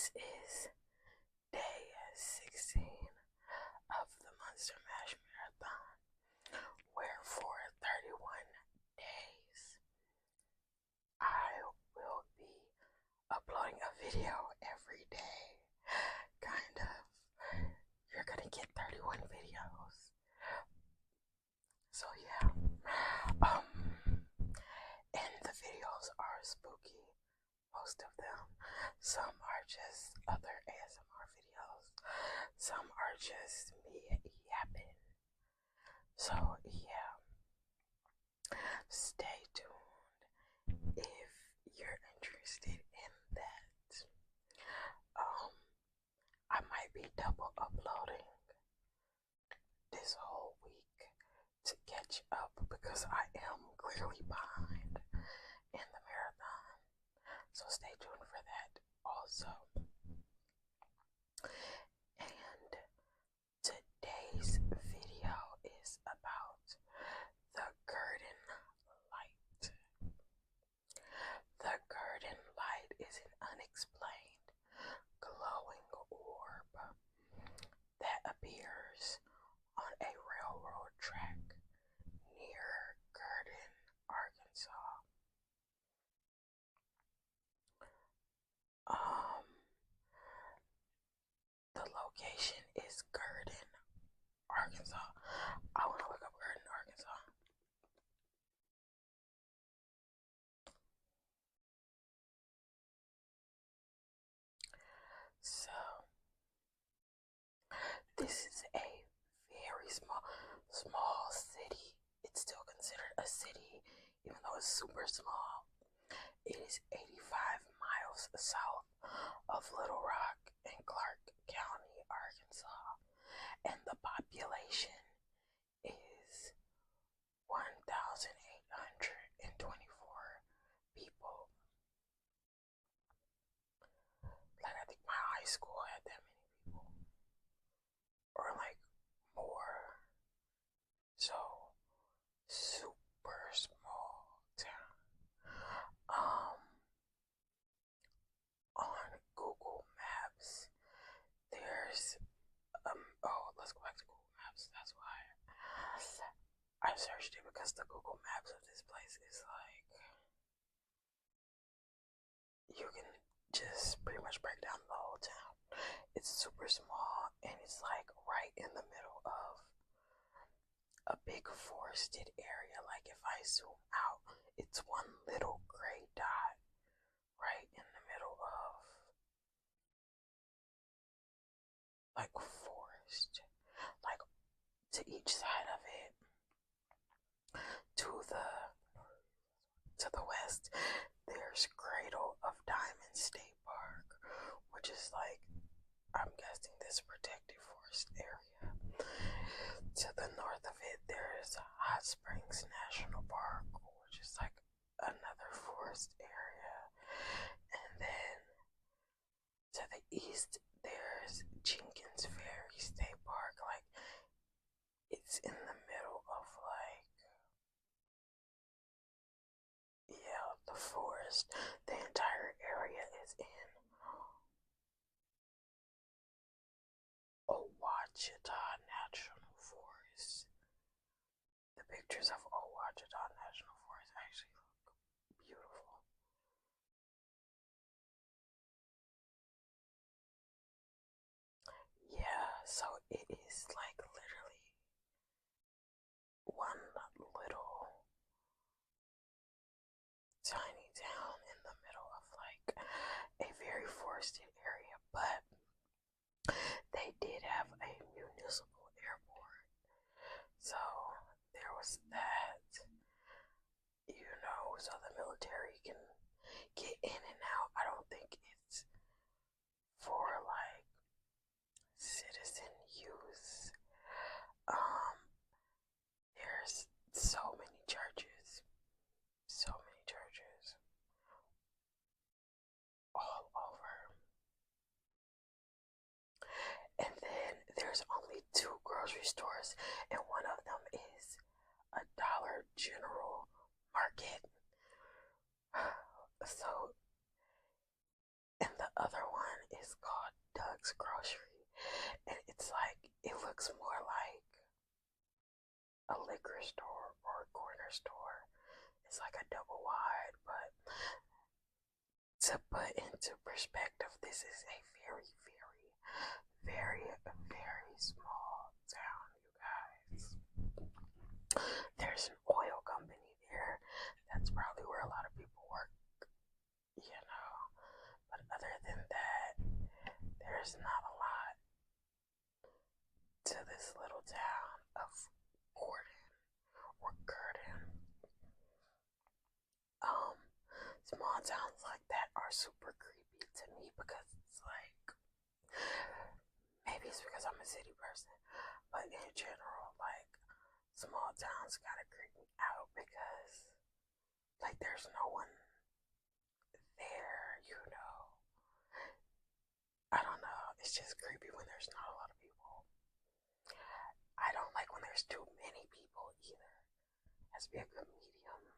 This is day 16 of the Monster Mash Marathon, where for 31 days I will be uploading a video every day. Kind of. You're gonna get 31 videos. So yeah. And the videos are spooky. Most of them. Some are just other ASMR videos. Some are just me yapping. So yeah, stay tuned if you're interested in that. I might be double uploading this whole week to catch up because I am clearly behind in the marathon. So stay tuned for that also. And today's video is about the Gurdon light. The Gurdon light is an unexplained glowing orb that appears on a railroad track near Gurdon, Arkansas. The location is Gurdon, Arkansas. I want to look up Gurdon, Arkansas. So, this is a very small city. It's still considered a city, even though it's super small. It is 85 miles south of Little Rock in Clark County, Arkansas, and the population is 1,824 people. Like, I think my high school had that many people, or like more. So, super small town. On Google Maps, there's let's go back to Google Maps. That's why I searched it, because the Google Maps of this place is like, you can just pretty much break down the whole town. It's super small and it's like right in the middle of a big forested area. Like, if I zoom out, it's one little gray dot right in the middle of like forest. Like, to each side of it, to the west, there's Cradle of Diamond State Park, which is like, I'm guessing, this protected forest area. To the north of it, there's Hot Springs National Park, which is like another forest area. And then to the east, there's Jenkins Ferry State Park. Like, it's in the middle of like, yeah, the forest. The entire area is in Ouachita National Forest. The pictures of Ouachita National Forest actually look beautiful. Yeah, so it is like literally one little tiny town in the middle of like a very forested area, but they did have a municipal airport. So there was that, so the military can get in and out. I don't think it's for like citizen use. There's so many churches all over. And then there's only 2 grocery stores, and one of them is a Dollar General Market. So, and the other one is called Doug's Grocery, and it's like, it looks more like a liquor store or a corner store. It's like a double wide, but to put into perspective, this is a very, very, very, very small town, you guys. There's an oil company there. That's probably where a lot of people work, you know. But other than that, there's not a lot to this little town of Gordon or Gurdon. Small towns like that are super creepy to me because it's like, maybe it's because I'm a city person, but in general, like, small towns gotta creep me out because, like, there's no one there, you know. I don't know, it's just creepy when there's not a lot of people. I don't like when there's too many people either. It has to be a good medium.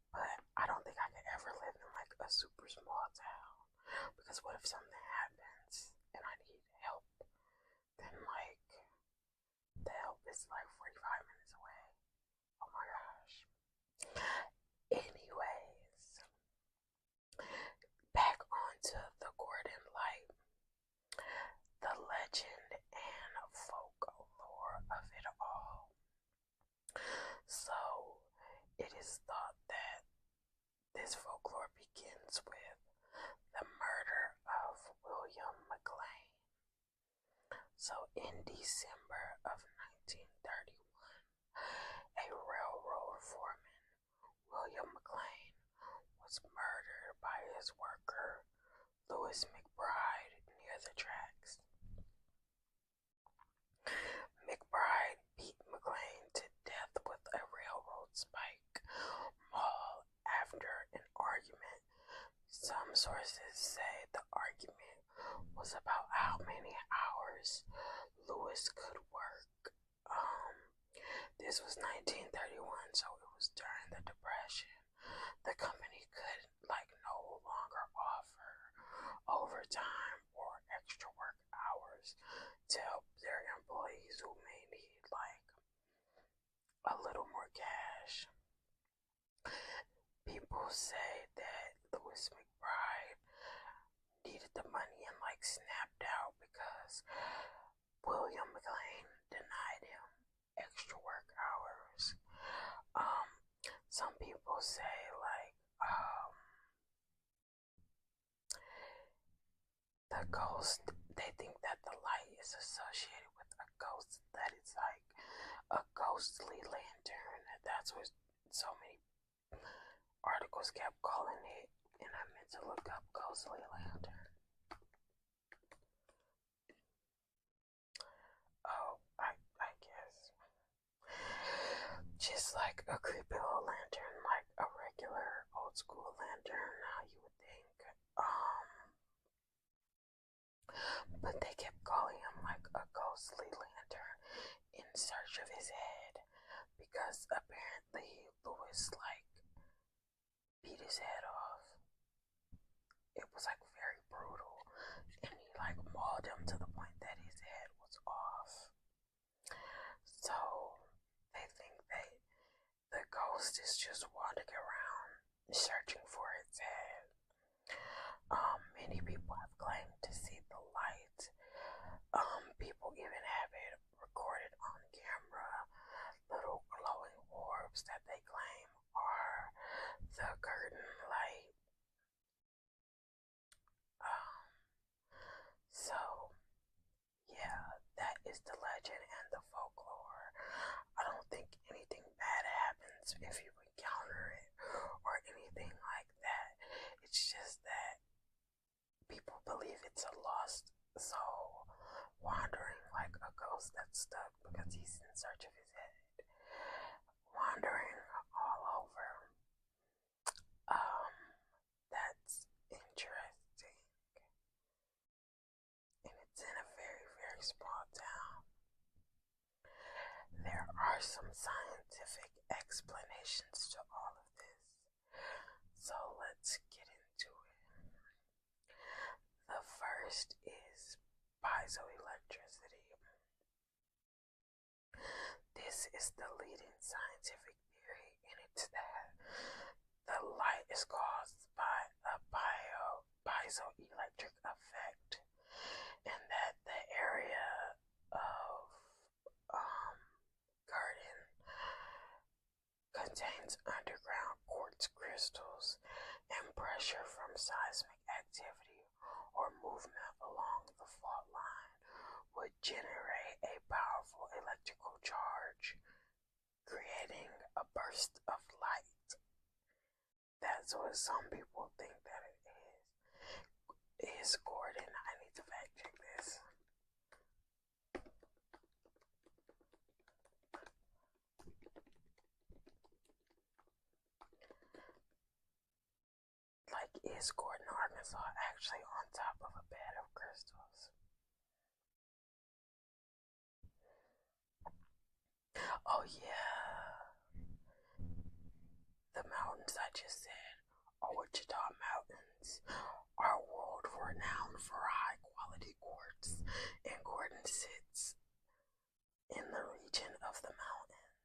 But I don't think I could ever live in like a super small town, because what if something happens and I need help? Then like, the help is like 45 minutes away. Oh my gosh. Anyways, back onto the Gordon Light, the legend and folklore of it all. So it is thought that this folklore begins with the murder of William McLean. So in December of 1931, a railroad foreman, William McLean, was murdered by his worker, Louis McBride, near the tracks. McBride beat McLean to death with a railroad spike maul after an argument. Some sources say the argument was about how many hours Louis could work. This was 1931, so it was during the Depression. The company could like no longer offer overtime or extra work hours to help their employees who may need like a little more cash. People say that Louis McBride needed the money and like snapped out because William McLean denied him extra work hours. Some people say like the ghost, they think that the light is associated with a ghost, that it's like a ghostly lantern. That's what so many articles kept calling it, and I meant to look up ghostly lantern. Oh, I guess just like a creepy old lantern, like a regular old school lantern, how you would think. But they kept calling him like a ghostly lantern in search of his head, because apparently Louis like beat his head off. It was like very brutal, and he like mauled him to the point that his head was off. So they think that the ghost is just wandering around searching for its head. Many people have claimed to see the light. People even have it recorded on camera, little glowing orbs that they claim are the Gurdon light. So yeah, that is the legend and the folklore. I don't think anything bad happens if you encounter it or anything like that. It's just that people believe it's a lost soul wandering like a ghost that's stuck because he's in search of his head, wandering all over. That's interesting. And it's in a very, very small town. There are some scientific explanations to all of this, so let's get into it. The first is piezoelectricity. This is the leading scientific theory, and it's that the light is caused by a piezoelectric effect, and that the area of Gurdon contains underground quartz crystals, and pressure from seismic activity or movement along the fault line would generate a powerful electrical charge, creating a burst of light. That's what some people think that it is. Is Gordon? I need to fact check this. Like, is Gordon, Arkansas actually on top of a bed of crystals? Oh, yeah. The mountains I just said are Wichita Mountains, are world renowned for high quality quartz, and Gordon sits in the region of the mountains.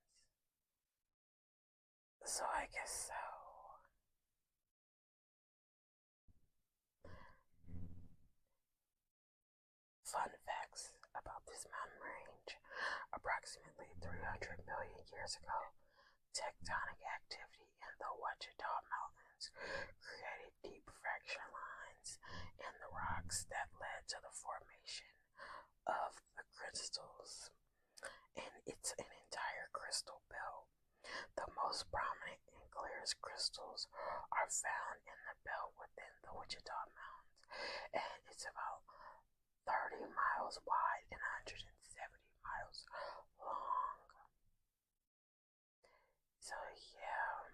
So I guess so. Fun facts about this mountain range. Approximately 300 million years ago, tectonic activity in the Wichita Mountains created deep fracture lines in the rocks that led to the formation of the crystals. And it's an entire crystal belt. The most prominent and clearest crystals are found in the belt within the Wichita Mountains, and it's about 30 miles wide and 170 miles long. So, yeah,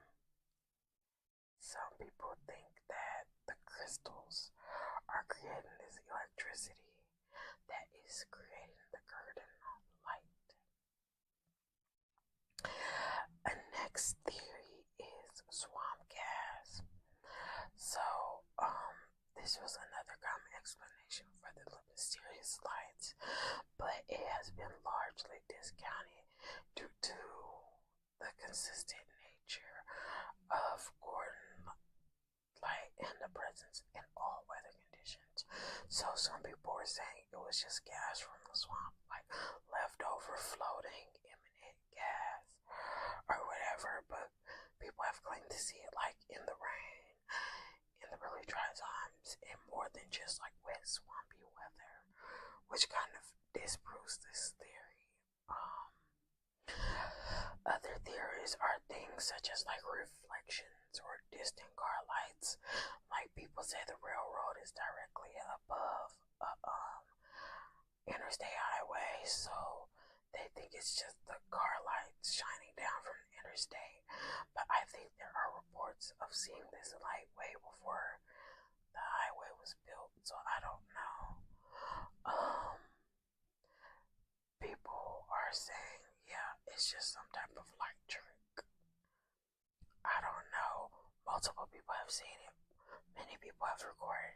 some people think that the crystals are creating this electricity that is creating the Gurdon light. A next theory is swamp gas. So, this was another common explanation for the mysterious lights, but it has been largely discounted due to the consistent nature of Gordon light and the presence in all weather conditions. So some people were saying it was just gas from the swamp, like leftover floating imminent gas or whatever, but people have claimed to see it like in the rain, in the really dry times, and more than just like wet, swampy weather, which kind of disproves this theory. Other theories are things such as like reflections or distant car lights. Like people say the railroad is directly above a interstate highway, so they think it's just the car lights shining down from the interstate. But I think there are reports of seeing this light way before the highway was built, so I don't know. People are saying, yeah, it's just some type of light trick. I don't know. Multiple people have seen it. Many people have recorded